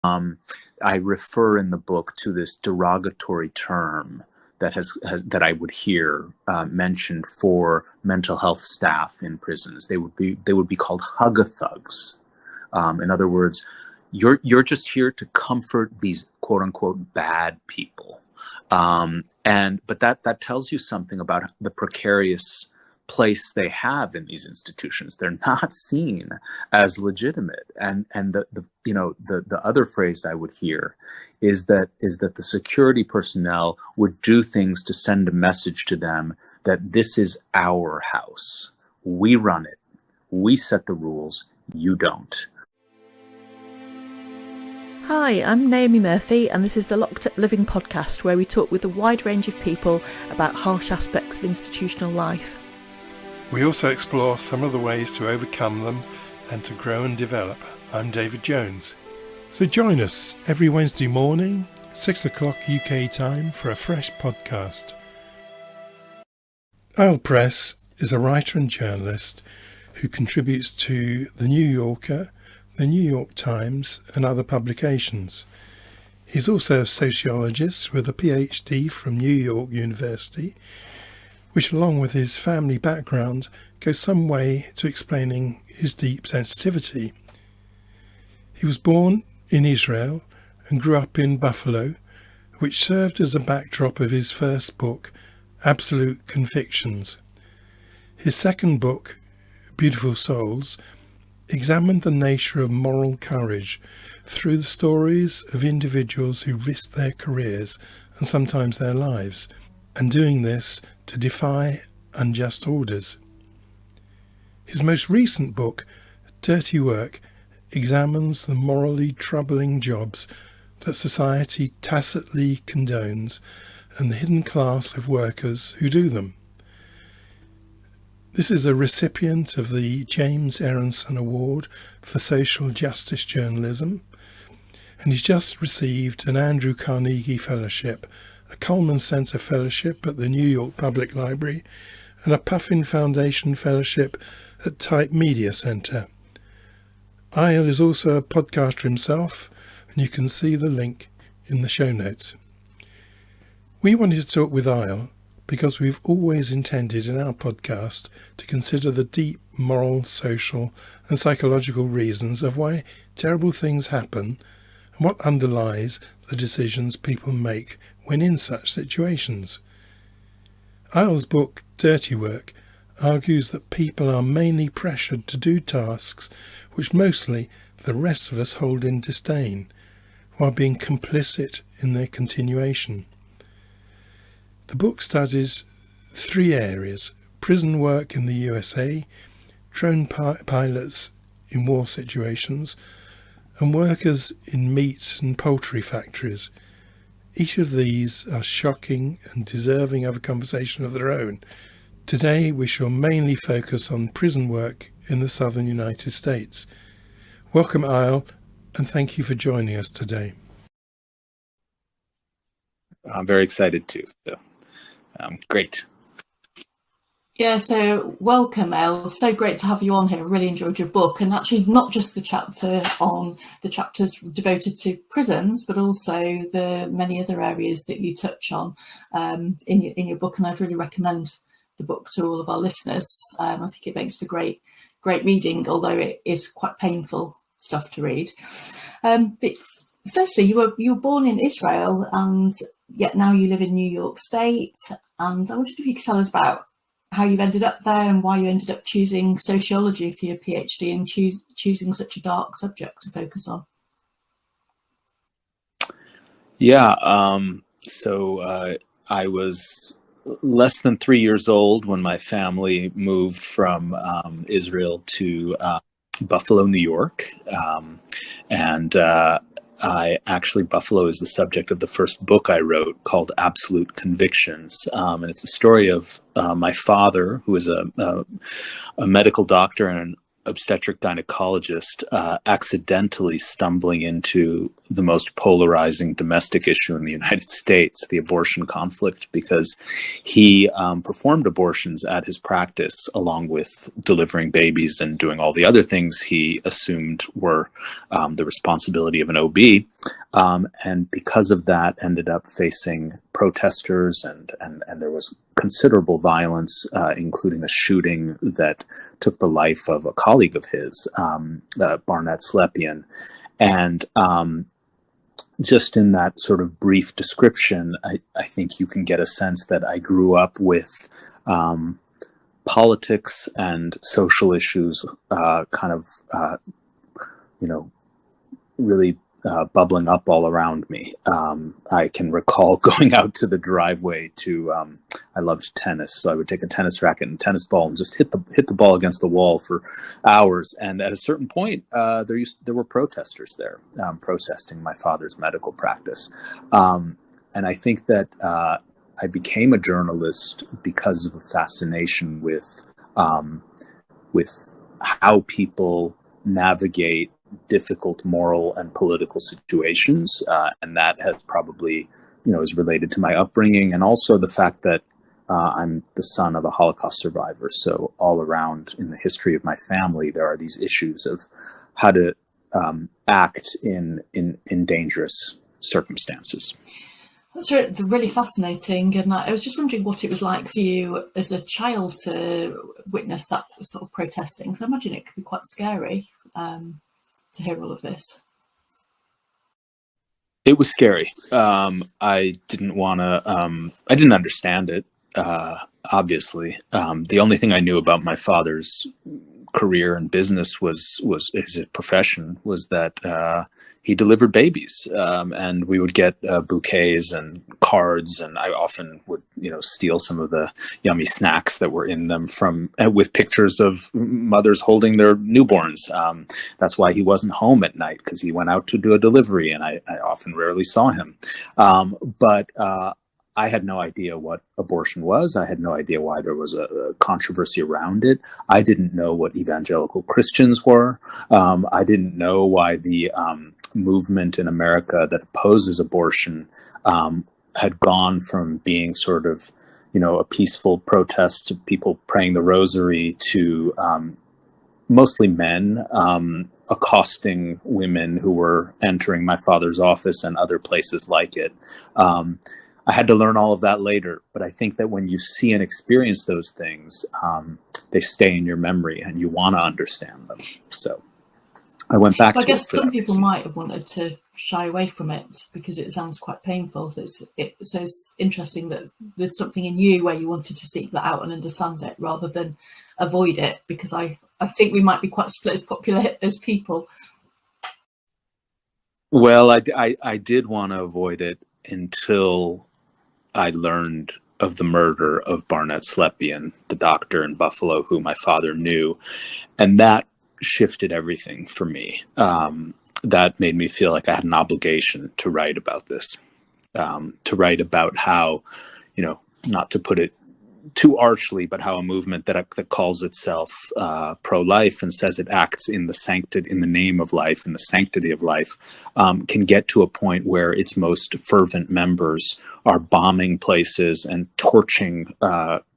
I refer in the book to this derogatory term that I would hear mentioned for mental health staff in prisons. They would be called hug-a-thugs. In other words, you're just here to comfort these quote unquote bad people. But that tells you something about the precarious place they have in these institutions. They're not seen as legitimate. And the other phrase I would hear is that the security personnel would do things to send a message to them that this is our house. We run it. We set the rules. You don't. Hi, I'm Naomi Murphy, and this is the Locked Up Living podcast, where we talk with a wide range of people about harsh aspects of institutional life. We also explore some of the ways to overcome them and to grow and develop. I'm David Jones. So join us every Wednesday morning, 6 o'clock UK time, for a fresh podcast. Eyal Press is a writer and journalist who contributes to The New Yorker, The New York Times and other publications. He's also a sociologist with a PhD from New York University, which along with his family background goes some way to explaining his deep sensitivity. He was born in Israel and grew up in Buffalo, which served as a backdrop of his first book, Absolute Convictions. His second book, Beautiful Souls, examined the nature of moral courage through the stories of individuals who risked their careers and sometimes their lives, and doing this to defy unjust orders. His most recent book, Dirty Work, examines the morally troubling jobs that society tacitly condones and the hidden class of workers who do them. This is a recipient of the James Aronson Award for Social Justice Journalism, and he's just received an Andrew Carnegie Fellowship, a Coleman Center Fellowship at the New York Public Library, and a Puffin Foundation Fellowship at Type Media Center. Eyal is also a podcaster himself, and you can see the link in the show notes. We wanted to talk with Eyal because we've always intended in our podcast to consider the deep moral, social and psychological reasons of why terrible things happen and what underlies the decisions people make when in such situations. Eyal's book, Dirty Work, argues that people are mainly pressured to do tasks which mostly the rest of us hold in disdain, while being complicit in their continuation. The book studies three areas: prison work in the USA, drone pilots in war situations, and workers in meat and poultry factories. Each of these are shocking and deserving of a conversation of their own. Today we shall mainly focus on prison work in the southern United States. Welcome, Eyal, and thank you for joining us today. I'm very excited too. So, great. Yeah, so welcome, Elle. So great to have you on here. I really enjoyed your book, and actually not just the chapters devoted to prisons, but also the many other areas that you touch on in your book. And I'd really recommend the book to all of our listeners. I think it makes for great reading, although it is quite painful stuff to read. Firstly, you were born in Israel, and yet now you live in New York State. And I wondered if you could tell us about how you've ended up there and why you ended up choosing sociology for your PhD and choosing such a dark subject to focus on. Yeah, so I was less than 3 years old when my family moved from Israel to Buffalo, New York. Buffalo is the subject of the first book I wrote called Absolute Convictions. And it's the story of my father, who is a medical doctor and obstetric gynecologist, accidentally stumbling into the most polarizing domestic issue in the United States, the abortion conflict, because he performed abortions at his practice along with delivering babies and doing all the other things he assumed were the responsibility of an OB. And because of that, ended up facing protesters, and there was considerable violence, including a shooting that took the life of a colleague of his, Barnett Slepian. And just in that sort of brief description, I think you can get a sense that I grew up with politics and social issues really bubbling up all around me. I can recall going out to the driveway to, I loved tennis, so I would take a tennis racket and a tennis ball and just hit the ball against the wall for hours. And at a certain point, there were protesters there protesting my father's medical practice. And I think that I became a journalist because of a fascination with how people navigate difficult moral and political situations, and that has probably, is related to my upbringing, and also the fact that I'm the son of a Holocaust survivor. So all around in the history of my family, there are these issues of how to act in dangerous circumstances. That's really fascinating, and I was just wondering what it was like for you as a child to witness that sort of protesting. So I imagine it could be quite scary to hear all of this. It was scary. I didn't want to. I didn't understand it. Obviously, the only thing I knew about my father's career and business was his profession was that he delivered babies, and we would get bouquets and cards, and I often would steal some of the yummy snacks that were in them from with pictures of mothers holding their newborns. That's why he wasn't home at night, because he went out to do a delivery, and I often rarely saw him. But I had no idea what abortion was. I had no idea why there was a controversy around it. I didn't know what evangelical Christians were. I didn't know why the movement in America that opposes abortion had gone from being sort of, a peaceful protest of people praying the rosary to mostly men accosting women who were entering my father's office and other places like it. I had to learn all of that later, but I think that when you see and experience those things, they stay in your memory and you want to understand them. So I went back to it. I guess some people might have wanted to shy away from it because it sounds quite painful. So it's interesting that there's something in you where you wanted to seek that out and understand it rather than avoid it, because I think we might be quite split as people. Well, I did want to avoid it until I learned of the murder of Barnett Slepian, the doctor in Buffalo who my father knew. And that shifted everything for me. That made me feel like I had an obligation to write about this, to write about how, not to put it too archly, but how a movement that calls itself pro-life and says it acts in the name of life, in the sanctity of life, can get to a point where its most fervent members are bombing places and torching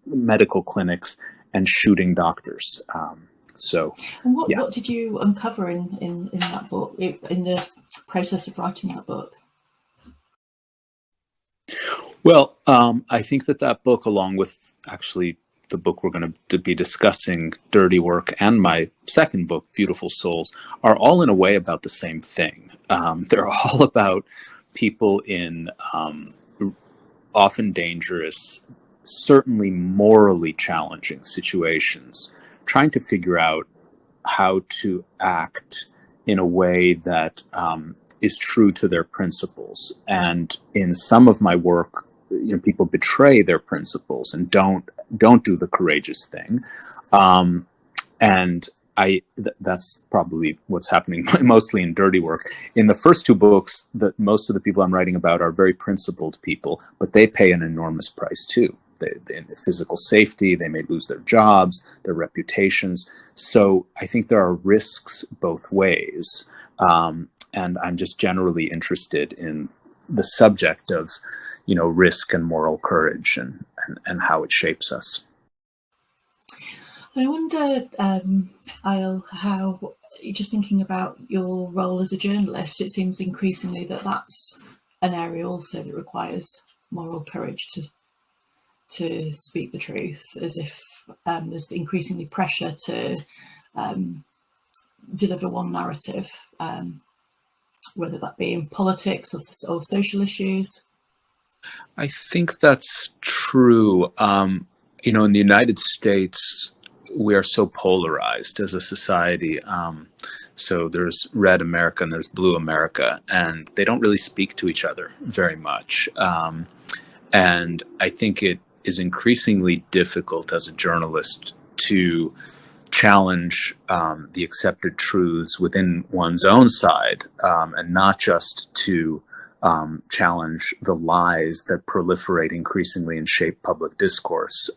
medical clinics and shooting doctors. And what did you uncover in that book, in the process of writing that book? Well, I think that book, along with actually the book we're going to be discussing, Dirty Work, and my second book, Beautiful Souls, are all in a way about the same thing. They're all about people in often dangerous, certainly morally challenging situations, trying to figure out how to act in a way that is true to their principles. And in some of my work, people betray their principles and don't do the courageous thing. And that's probably what's happening mostly in Dirty Work. In the first two books, most of the people I'm writing about are very principled people, but they pay an enormous price too. They physical safety, they may lose their jobs, their reputations. So I think there are risks both ways. And I'm just generally interested in the subject of, risk and moral courage and how it shapes us. I wonder, Eyal, how, just thinking about your role as a journalist, it seems increasingly that that's an area also that requires moral courage to speak the truth, as if there's increasingly pressure to deliver one narrative, whether that be in politics or social issues. I think that's true. In the United States, we are so polarized as a society. So there's red America and there's blue America, and they don't really speak to each other very much. And I think it is increasingly difficult as a journalist to challenge the accepted truths within one's own side, and not just to challenge the lies that proliferate increasingly and shape public discourse,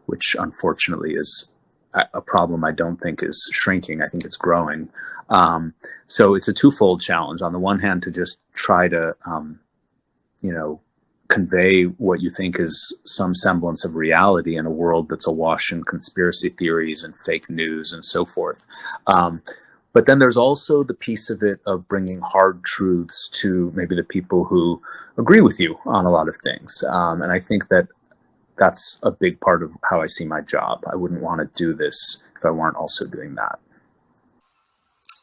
which unfortunately is a problem I don't think is shrinking. I think it's growing. So it's a twofold challenge. On the one hand, to just try to, convey what you think is some semblance of reality in a world that's awash in conspiracy theories and fake news and so forth. But then there's also the piece of it of bringing hard truths to maybe the people who agree with you on a lot of things. And I think that that's a big part of how I see my job. I wouldn't want to do this if I weren't also doing that.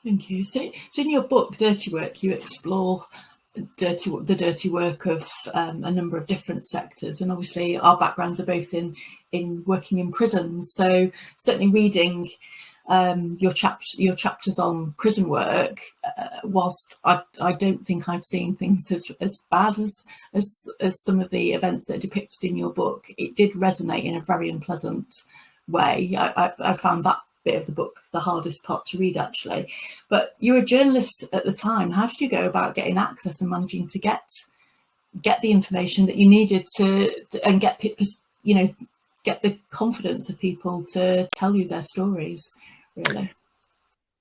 Thank you. So in your book, Dirty Work, you explore the dirty work of a number of different sectors, and obviously our backgrounds are both in working in prisons. So certainly reading your chapters on prison work, whilst I don't think I've seen things as bad as some of the events that are depicted in your book, it did resonate in a very unpleasant way. I found that bit of the book the hardest part to read, actually. But you were a journalist at the time. How did you go about getting access and managing to get the information that you needed and get the confidence of people to tell you their stories, really?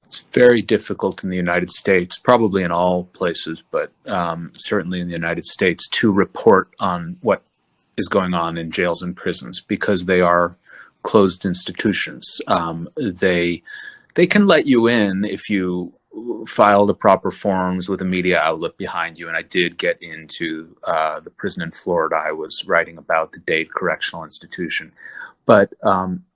It's very difficult in the United States, probably in all places, but certainly in the United States, to report on what is going on in jails and prisons, because they are closed institutions. They can let you in if you file the proper forms with a media outlet behind you. And I did get into the prison in Florida. I was writing about the Dade Correctional Institution. But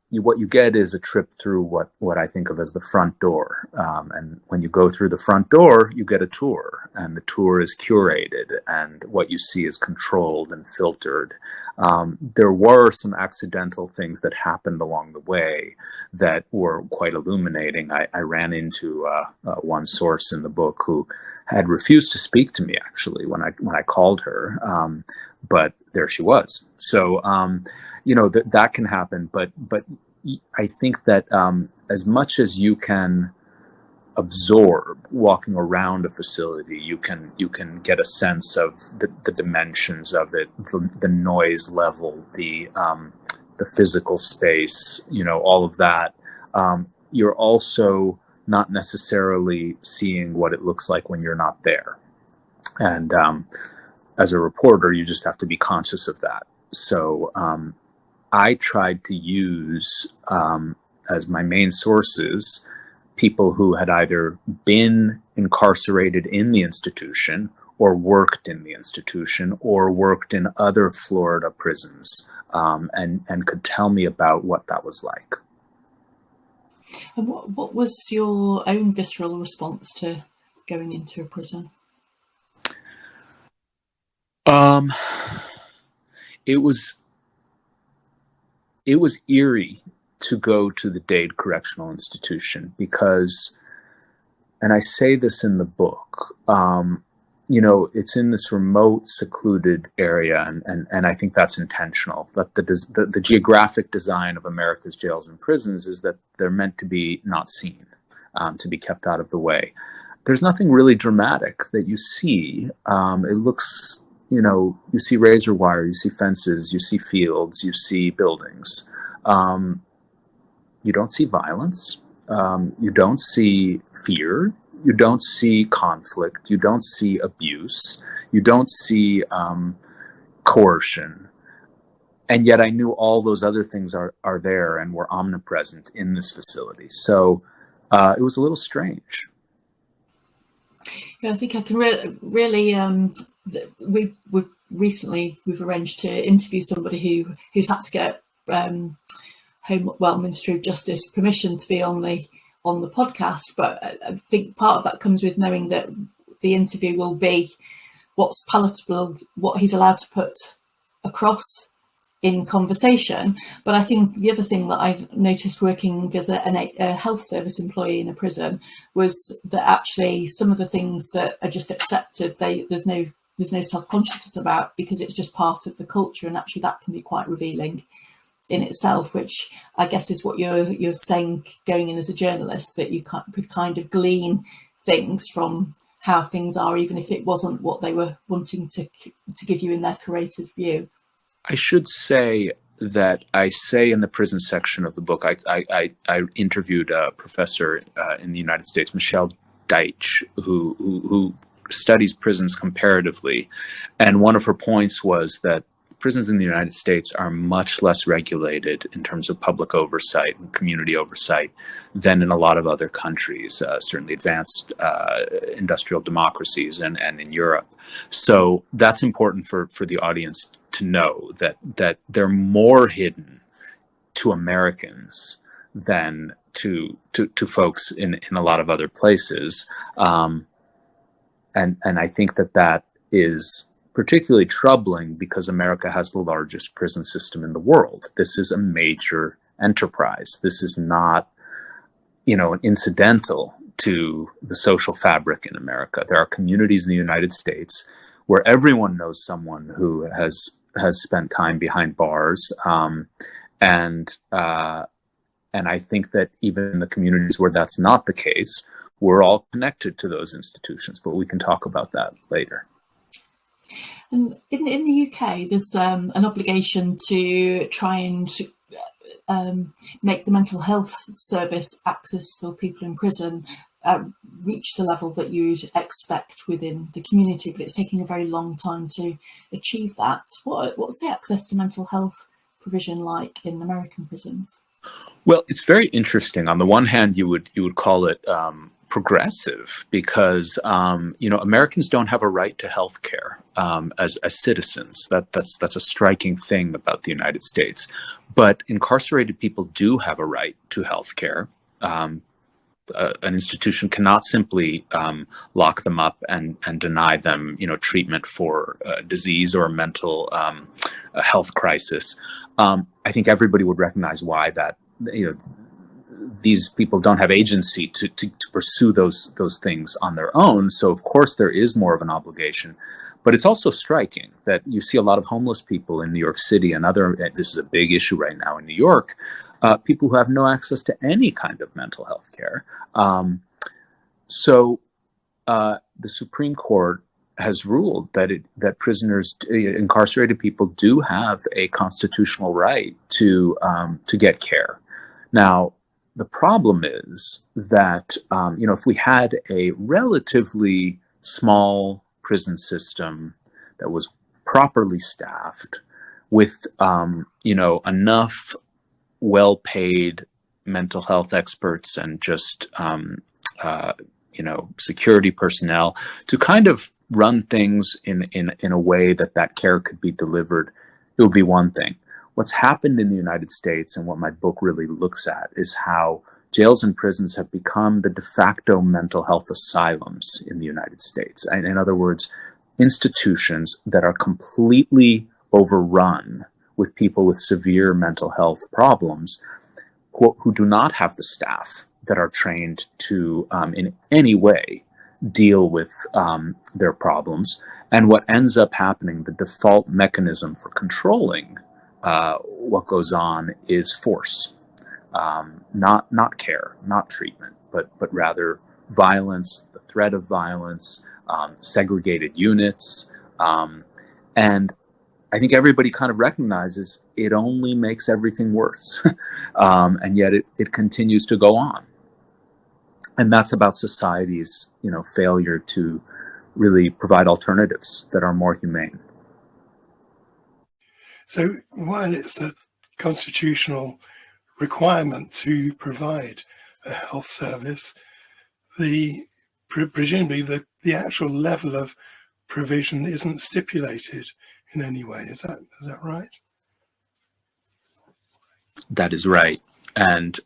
what you get is a trip through what I think of as the front door. And when you go through the front door, you get a tour, and the tour is curated, and what you see is controlled and filtered. There were some accidental things that happened along the way that were quite illuminating. I ran into one source in the book who had refused to speak to me, actually, when I called her, but there she was. So that can happen, but I think that as much as you can absorb walking around a facility, you can get a sense of the dimensions of it, the noise level, the physical space, all of that. You're also not necessarily seeing what it looks like when you're not there. And as a reporter, you just have to be conscious of that. So I tried to use as my main sources people who had either been incarcerated in the institution or worked in the institution or worked in other Florida prisons, and could tell me about what that was like. And what was your own visceral response to going into a prison? It was eerie to go to the Dade Correctional Institution because, and I say this in the book, it's in this remote, secluded area, and I think that's intentional. That the geographic design of America's jails and prisons is that they're meant to be not seen, to be kept out of the way. There's nothing really dramatic that you see. It looks, you see razor wire, you see fences, you see fields, you see buildings. You don't see violence. You don't see fear. You don't see conflict. You don't see abuse. You don't see coercion. And yet I knew all those other things are there and were omnipresent in this facility. So it was a little strange. Yeah, I think I can really. We've recently arranged to interview somebody who's had to get Ministry of Justice permission to be on the podcast. But I think part of that comes with knowing that the interview will be what's palatable, what he's allowed to put across in conversation. But I think the other thing that I've noticed working as a health service employee in a prison was that actually some of the things that are just accepted, there's no self-consciousness about, because it's just part of the culture, and actually that can be quite revealing in itself, which I guess is what you're saying going in as a journalist, that you could kind of glean things from how things are, even if it wasn't what they were wanting to give you in their curated view. I should say that I say in the prison section of the book, I interviewed a professor in the United States, Michelle Deitch, who studies prisons comparatively. And one of her points was that prisons in the United States are much less regulated in terms of public oversight and community oversight than in a lot of other countries, certainly advanced industrial democracies and in Europe. So that's important for the audience to know, that they're more hidden to Americans than to folks in a lot of other places. And I think that is particularly troubling because America has the largest prison system in the world. This is a major enterprise. This is not, incidental to the social fabric in America. There are communities in the United States where everyone knows someone who has spent time behind bars, and I think that even in the communities where that's not the case, we're all connected to those institutions. But we can talk about that later. And in the UK, there's an obligation to try and make the mental health service access for people in prison reach the level that you'd expect within the community, but it's taking a very long time to achieve that. What's the access to mental health provision like in American prisons? Well, it's very interesting. On the one hand, you would call it progressive because Americans don't have a right to health care as citizens. That's a striking thing about the United States. But incarcerated people do have a right to health care. An institution cannot simply lock them up and deny them, treatment for disease or a mental health crisis. I think everybody would recognize why that, these people don't have agency to pursue those things on their own. So of course there is more of an obligation, but it's also striking that you see a lot of homeless people in New York City and this is a big issue right now in New York, people who have no access to any kind of mental health care. So the Supreme Court has ruled that prisoners, incarcerated people, do have a constitutional right to get care. Now, the problem is that if we had a relatively small prison system that was properly staffed with enough well-paid mental health experts and just security personnel to kind of run things in a way that care could be delivered, it would be one thing. What's happened in the United States, and what my book really looks at, is how jails and prisons have become the de facto mental health asylums in the United States. And in other words, institutions that are completely overrun with people with severe mental health problems who do not have the staff that are trained to in any way deal with their problems. And what ends up happening, the default mechanism for controlling what goes on, is force, not care, not treatment, but rather violence, the threat of violence, segregated units, and I think everybody kind of recognizes it only makes everything worse. And yet it continues to go on. And that's about society's, failure to really provide alternatives that are more humane. So while it's a constitutional requirement to provide a health service, presumably the actual level of provision isn't stipulated in any way. Is that right? That is right. And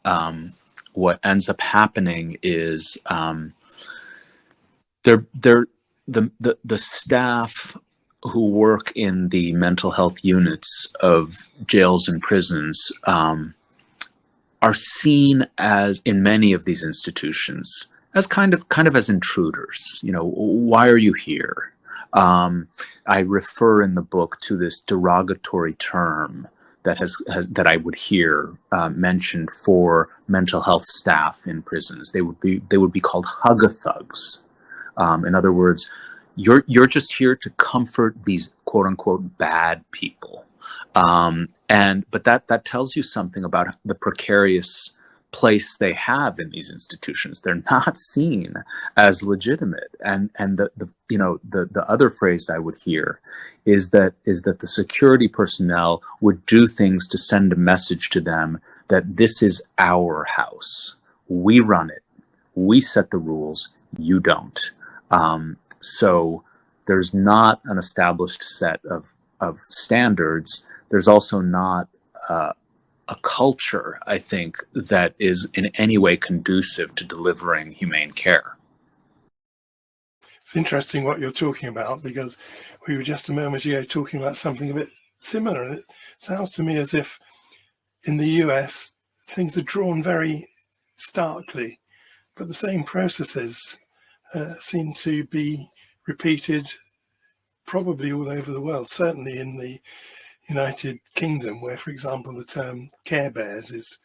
what ends up happening is the staff who work in the mental health units of jails and prisons are seen as, in many of these institutions, as kind of as intruders. Why are you here? I refer in the book to this derogatory term that I would hear mentioned for mental health staff in prisons. They would be called hug-a-thugs. In other words, you're just here to comfort these quote unquote bad people. But that tells you something about the precarious place they have in these institutions. They're not seen as legitimate. And the other phrase I would hear is that the security personnel would do things to send a message to them that this is our house. We run it. We set the rules. You don't. So there's not an established set of standards. There's also not a culture, I think, that is in any way conducive to delivering humane care. It's interesting what you're talking about, because we were just a moment ago talking about something a bit similar, and it sounds to me as if in the US things are drawn very starkly, but the same processes seem to be repeated probably all over the world, certainly in the United Kingdom, where, for example, the term Care Bears is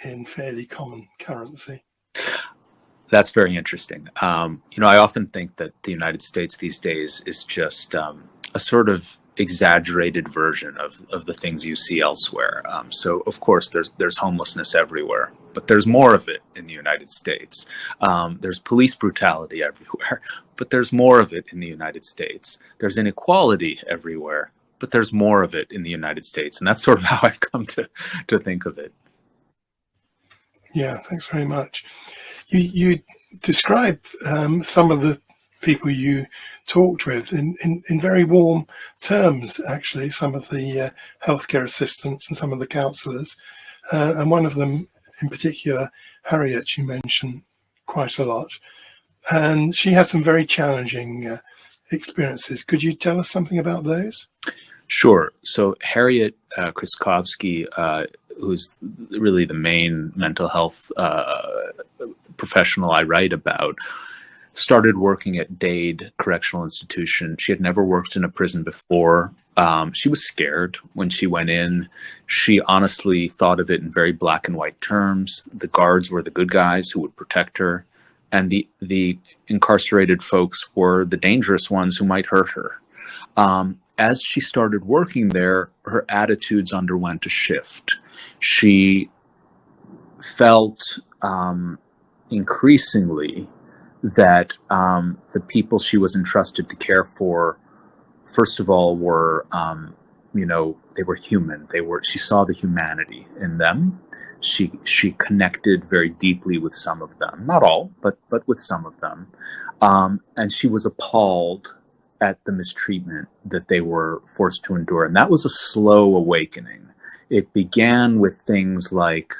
in fairly common currency. That's very interesting. I often think that the United States these days is just a sort of exaggerated version of the things you see elsewhere. So, of course, there's homelessness everywhere, but there's more of it in the United States. There's police brutality everywhere, but there's more of it in the United States. There's inequality everywhere, but there's more of it in the United States. And that's sort of how I've come to think of it. Yeah, thanks very much. You describe some of the people you talked with in very warm terms, actually, some of the healthcare assistants and some of the counsellors. And one of them in particular, Harriet, you mentioned quite a lot. And she has some very challenging experiences. Could you tell us something about those? Sure. So Harriet Kryskovsky, who's really the main mental health professional I write about, started working at Dade Correctional Institution. She had never worked in a prison before. She was scared when she went in. She honestly thought of it in very black and white terms. The guards were the good guys who would protect her, and the incarcerated folks were the dangerous ones who might hurt her. As she started working there, her attitudes underwent a shift. She felt increasingly that the people she was entrusted to care for, first of all, were, they were human. She saw the humanity in them. She connected very deeply with some of them, not all, but with some of them. And she was appalled at the mistreatment that they were forced to endure. And that was a slow awakening. It began with things like,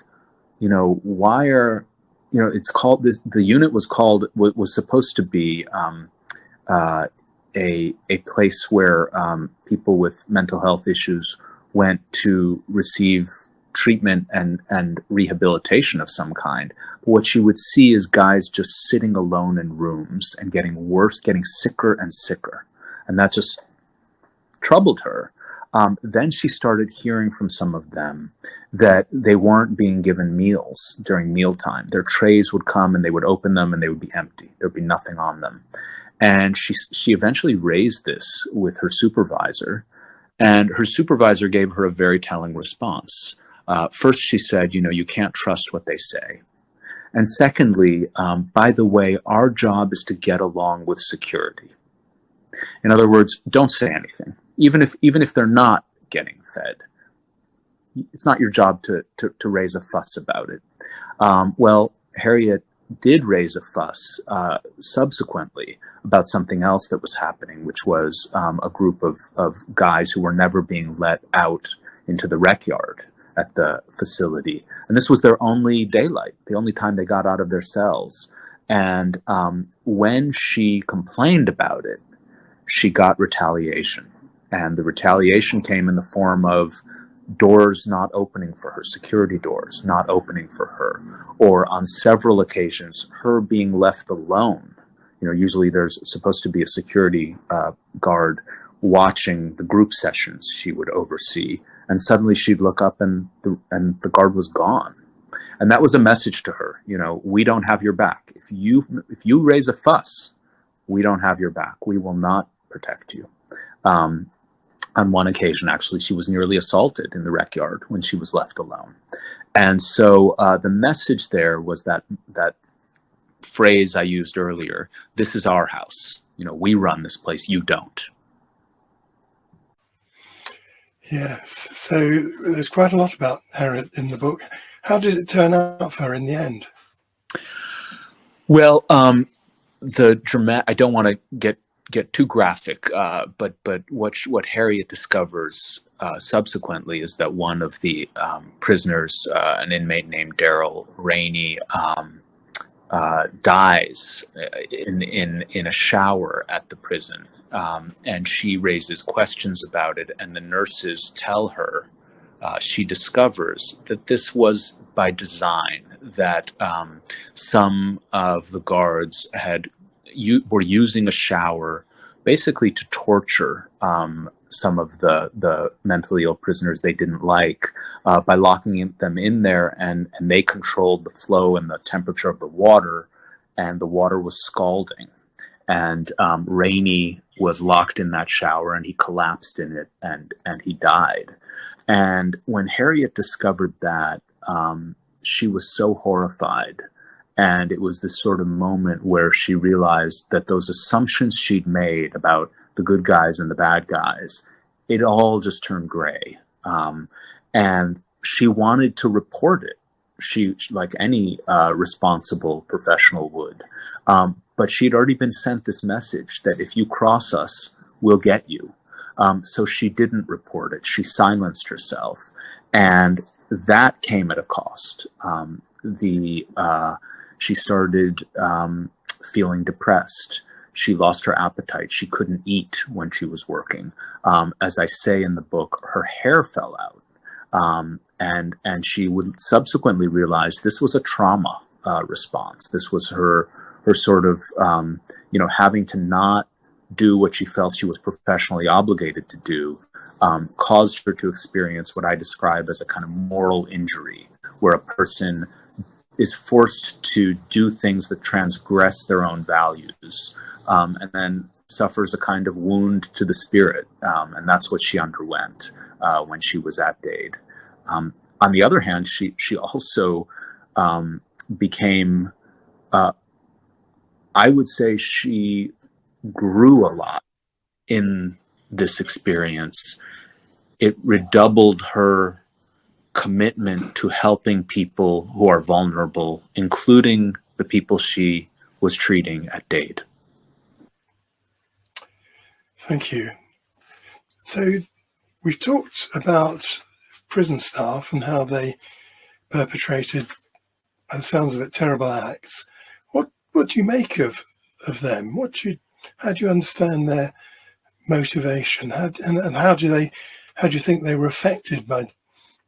why are, it's called this, the unit was supposed to be a place where people with mental health issues went to receive treatment and rehabilitation of some kind. But what she would see is guys just sitting alone in rooms and getting worse, getting sicker and sicker. And that just troubled her. Then she started hearing from some of them that they weren't being given meals during mealtime. Their trays would come and they would open them and they would be empty. There'd be nothing on them. And she eventually raised this with her supervisor. And her supervisor gave her a very telling response. First, she said, you can't trust what they say. And secondly, by the way, our job is to get along with security. In other words, don't say anything, even if they're not getting fed. It's not your job to raise a fuss about it. Well, Harriet did raise a fuss subsequently about something else that was happening, which was a group of guys who were never being let out into the rec yard at the facility. And this was their only daylight, the only time they got out of their cells. And when she complained about it, she got retaliation. And the retaliation came in the form of doors not opening for her, security doors not opening for her, or on several occasions, her being left alone. Usually there's supposed to be a security guard watching the group sessions she would oversee, and suddenly she'd look up and the guard was gone. And that was a message to her, we don't have your back. If you raise a fuss, we don't have your back. We will not protect you. On one occasion, actually, she was nearly assaulted in the rec yard when she was left alone. And so the message there was that phrase I used earlier, this is our house. We run this place, you don't. Yes, so there's quite a lot about Harriet in the book. How did it turn out for her in the end? Well, I don't want to get too graphic, but what Harriet discovers subsequently is that one of the prisoners, an inmate named Daryl Rainey, dies in a shower at the prison, and she raises questions about it, and the nurses tell her she discovers that this was by design, that some of the guards were using a shower basically to torture some of the mentally ill prisoners they didn't like by locking them in there, and they controlled the flow and the temperature of the water, and the water was scalding. And Rainey was locked in that shower, and he collapsed in it, and he died. And when Harriet discovered that, she was so horrified. And it was this sort of moment where she realized that those assumptions she'd made about the good guys and the bad guys, it all just turned gray. And she wanted to report it. She, like any responsible professional would. But she'd already been sent this message that if you cross us, we'll get you. So she didn't report it. She silenced herself. And that came at a cost. She started feeling depressed. She lost her appetite. She couldn't eat when she was working. As I say in the book, her hair fell out. And she would subsequently realize this was a trauma response. This was her sort of, having to not do what she felt she was professionally obligated to do, caused her to experience what I describe as a kind of moral injury, where a person is forced to do things that transgress their own values, and then suffers a kind of wound to the spirit. And that's what she underwent when she was at Dade. On the other hand, she also became, I would say she grew a lot in this experience. It redoubled her commitment to helping people who are vulnerable, including the people she was treating at Dade. Thank you. So we've talked about prison staff and how they perpetrated, by the sounds of it, terrible acts. What do you make of them? How do you understand their motivation? And how do you think they were affected by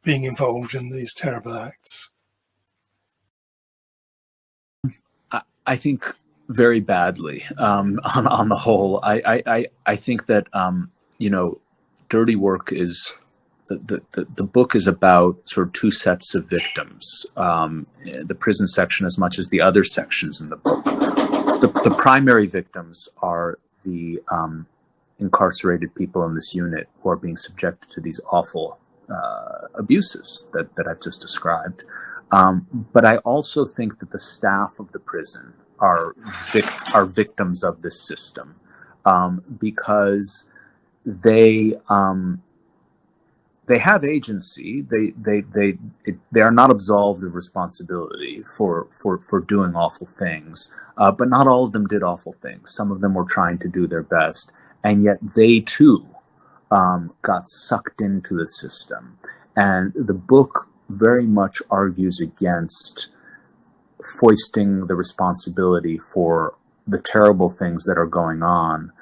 being involved in these terrible acts? I think very badly. On the whole, I think that dirty work is the book is about sort of two sets of victims. The prison section, as much as the other sections in the book. The primary victims are the incarcerated people in this unit who are being subjected to these awful abuses that I've just described. But I also think that the staff of the prison are victims of this system, because they have agency. They are not absolved of responsibility for doing awful things. But not all of them did awful things. Some of them were trying to do their best, and yet they too got sucked into the system. And the book very much argues against foisting the responsibility for the terrible things that are going on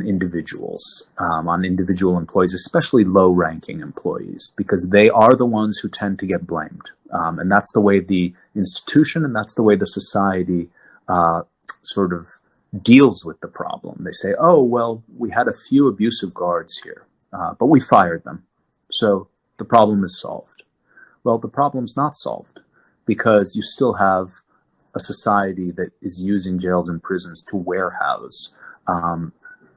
individuals, on individual employees, especially low-ranking employees, because they are the ones who tend to get blamed. And that's the way the institution and that's the way the society sort of deals with the problem. They say, oh, well, we had a few abusive guards here, but we fired them, so the problem is solved. Well, the problem's not solved, because you still have a society that is using jails and prisons to warehouse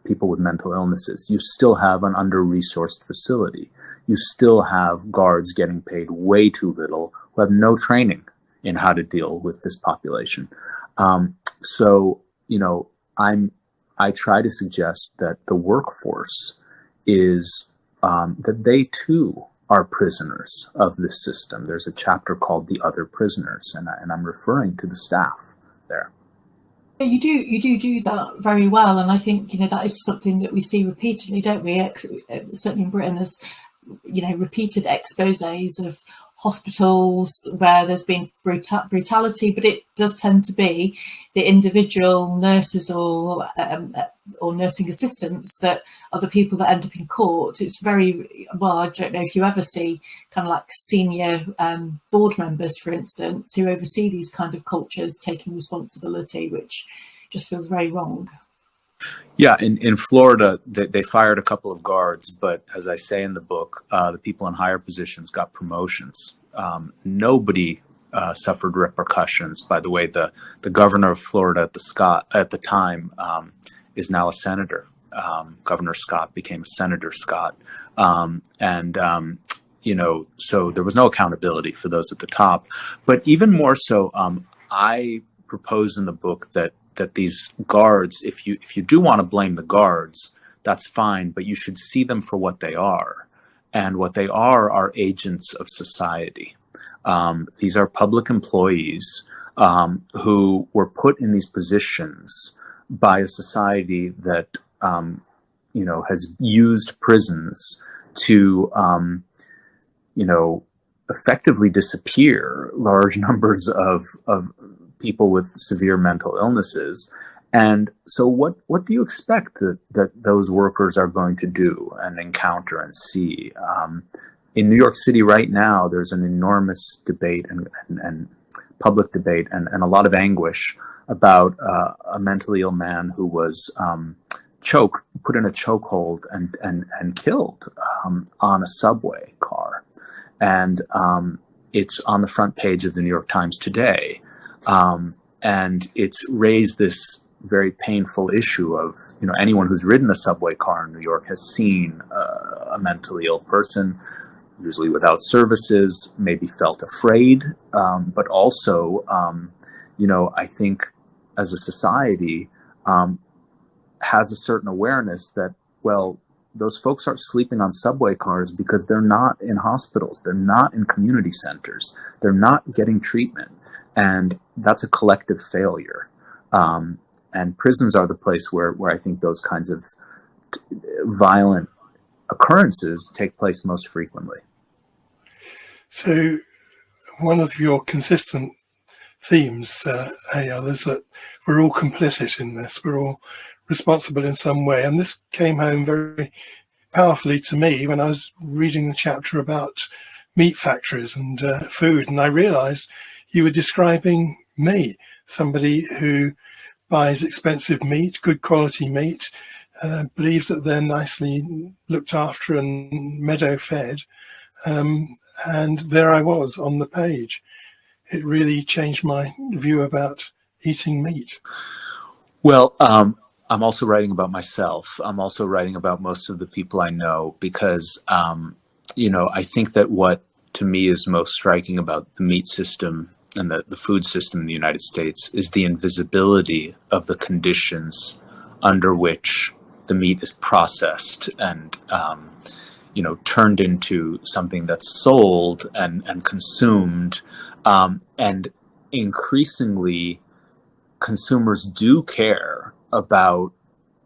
people with mental illnesses. You still have an under-resourced facility. You still have guards getting paid way too little who have no training in how to deal with this population. So, I try to suggest that the workforce is that they too are prisoners of this system. There's a chapter called "The Other Prisoners," and I'm referring to the staff there. You do that very well, and I think that is something that we see repeatedly, don't we? Certainly in Britain, there's repeated exposés of hospitals where there's been brutality, but it does tend to be the individual nurses or nursing assistants that are the people that end up in court. It's very well. I don't know if you ever see kind of like senior board members, for instance, who oversee these kind of cultures taking responsibility, which just feels very wrong. Yeah, in Florida, they fired a couple of guards, but as I say in the book, the people in higher positions got promotions. Nobody suffered repercussions. By the way, the governor of Florida at the time is now a senator. Governor Scott became a Senator Scott, so there was no accountability for those at the top. But even more so, I propose in the book that these guards, if you do want to blame the guards, that's fine, but you should see them for what they are. And what they are agents of society. These are public employees who were put in these positions by a society that has used prisons to effectively disappear large numbers of people with severe mental illnesses. And so what do you expect that those workers are going to do and encounter and see? In New York City right now, there's an enormous debate and public debate and a lot of anguish about a mentally ill man who was put in a chokehold and killed on a subway car. And it's on the front page of the New York Times today. And it's raised this very painful issue of, anyone who's ridden a subway car in New York has seen a mentally ill person, usually without services, maybe felt afraid, but also, I think as a society has a certain awareness that, well, those folks are sleeping on subway cars because they're not in hospitals, they're not in community centers, they're not getting treatment, and that's a collective failure. And prisons are the place where I think those kinds of violent occurrences take place most frequently. So one of your consistent themes, Eyal, is that we're all complicit in this. We're all responsible in some way. And this came home very powerfully to me when I was reading the chapter about meat factories and food. And I realized you were describing me, somebody who buys expensive meat, good quality meat, believes that they're nicely looked after and meadow fed. And there I was on the page. It really changed my view about eating meat. Well, I'm also writing about myself. I'm also writing about most of the people I know because, I think that what to me is most striking about the meat system and the food system in the United States is the invisibility of the conditions under which the meat is processed and, turned into something that's sold and consumed. And increasingly, consumers do care about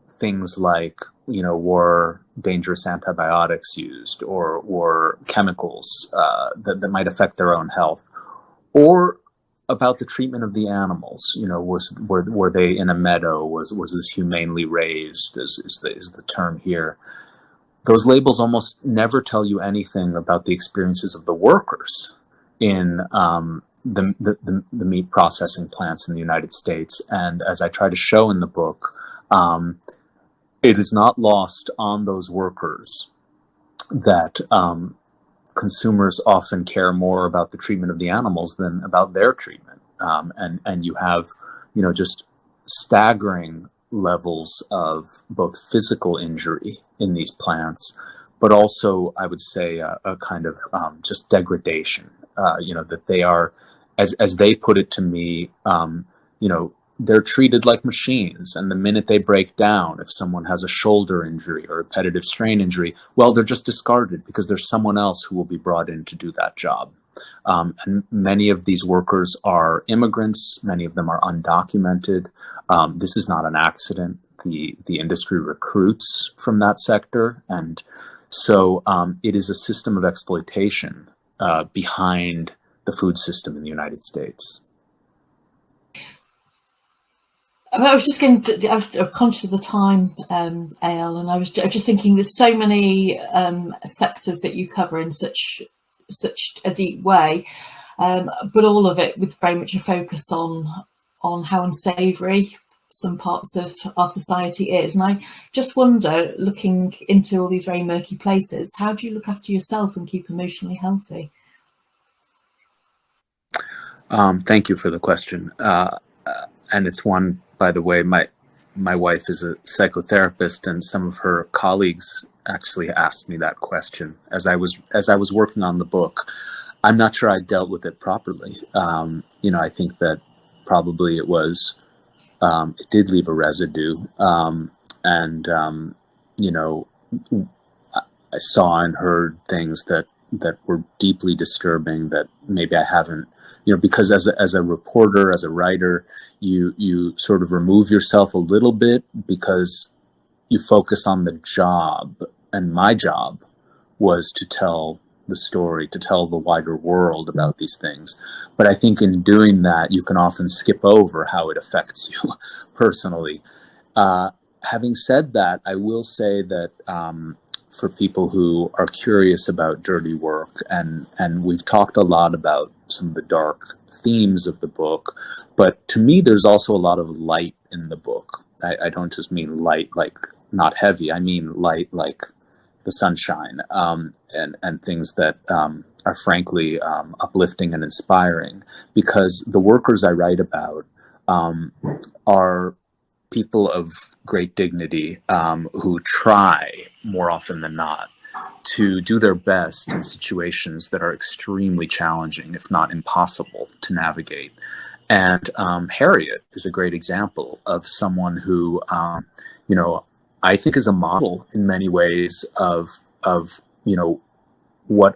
things like, were dangerous antibiotics used or chemicals that might affect their own health, or about the treatment of the animals. Were they in a meadow? Was this humanely raised? Is the term here? Those labels almost never tell you anything about the experiences of the workers in the meat processing plants in the United States. And as I try to show in the book, it is not lost on those workers that consumers often care more about the treatment of the animals than about their treatment. And you have, just staggering levels of both physical injury in these plants, but also, I would say, a kind of just degradation. That they are, as they put it to me, they're treated like machines. And the minute they break down, if someone has a shoulder injury or repetitive strain injury, well, they're just discarded because there's someone else who will be brought in to do that job. And many of these workers are immigrants. Many of them are undocumented. This is not an accident. The industry recruits from that sector. And so it is a system of exploitation behind the food system in the United States. I was just going to, I was conscious of the time, Eyal, and I was just thinking there's so many sectors that you cover in such a deep way, but all of it with very much a focus on how unsavoury some parts of our society is. And I just wonder, looking into all these very murky places, how do you look after yourself and keep emotionally healthy? Thank you for the question. And it's one, by the way, my wife is a psychotherapist, and some of her colleagues actually asked me that question as I was working on the book. I'm not sure I dealt with it properly. I think that probably it did leave a residue. I saw and heard things that were deeply disturbing that maybe I haven't, because as a reporter, as a writer, you sort of remove yourself a little bit because you focus on the job. And my job was to tell the story, to tell the wider world about these things. But I think in doing that, you can often skip over how it affects you personally. Having said that, I will say that for people who are curious about dirty work, and we've talked a lot about some of the dark themes of the book, but to me, there's also a lot of light in the book. I don't just mean light like not heavy. I mean light like the sunshine, and things that are frankly uplifting and inspiring, because the workers I write about are people of great dignity who try, more often than not, to do their best in situations that are extremely challenging, if not impossible, to navigate. And Harriet is a great example of someone who, I think is a model in many ways of what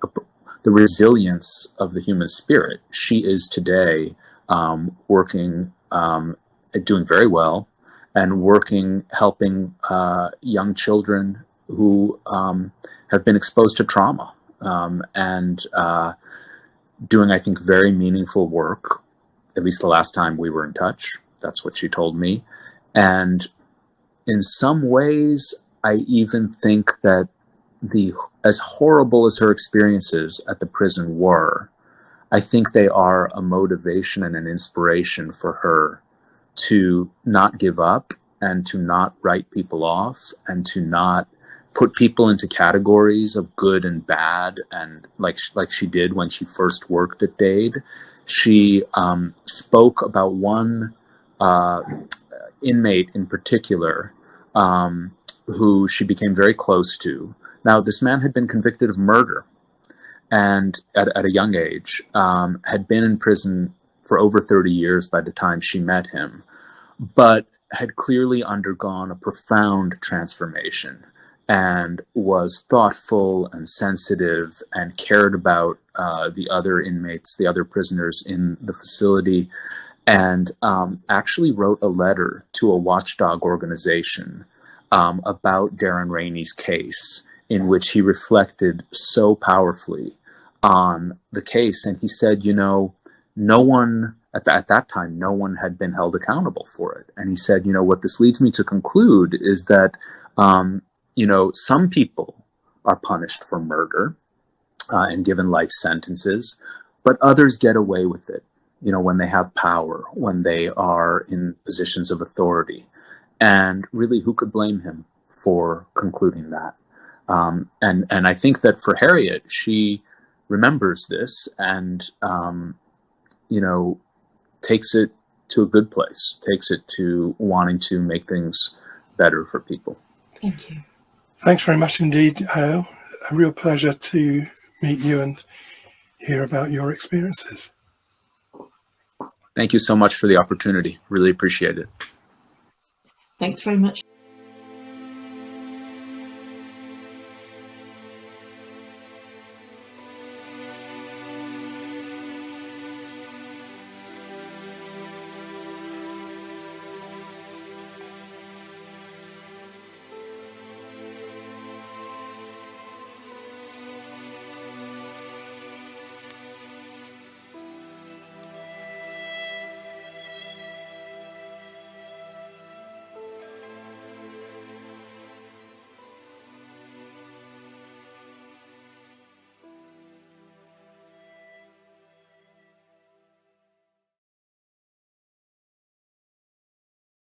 the resilience of the human spirit. She is today working, doing very well, and working, helping young children who have been exposed to trauma, and doing, I think, very meaningful work, at least the last time we were in touch. That's what she told me. And in some ways, I even think that as horrible as her experiences at the prison were, I think they are a motivation and an inspiration for her to not give up, and to not write people off, and to not put people into categories of good and bad. And like she did when she first worked at Dade, she spoke about one inmate in particular who she became very close to. Now, this man had been convicted of murder, and at a young age, had been in prison for over 30 years by the time she met him, but had clearly undergone a profound transformation and was thoughtful and sensitive and cared about the other inmates, the other prisoners in the facility, and actually wrote a letter to a watchdog organization about Darren Rainey's case, in which he reflected so powerfully on the case. And he said, you know, no one at that time, no one had been held accountable for it. And he said, you know, what this leads me to conclude is that, you know, some people are punished for murder and given life sentences, but others get away with it, you know, when they have power, when they are in positions of authority. And really, who could blame him for concluding that? And I think that for Harriet, she remembers this and, you know, takes it to a good place, takes it to wanting to make things better for people. Thank you. Thanks very much indeed, Eyal. A real pleasure to meet you and hear about your experiences. Thank you so much for the opportunity. Really appreciate it. Thanks very much.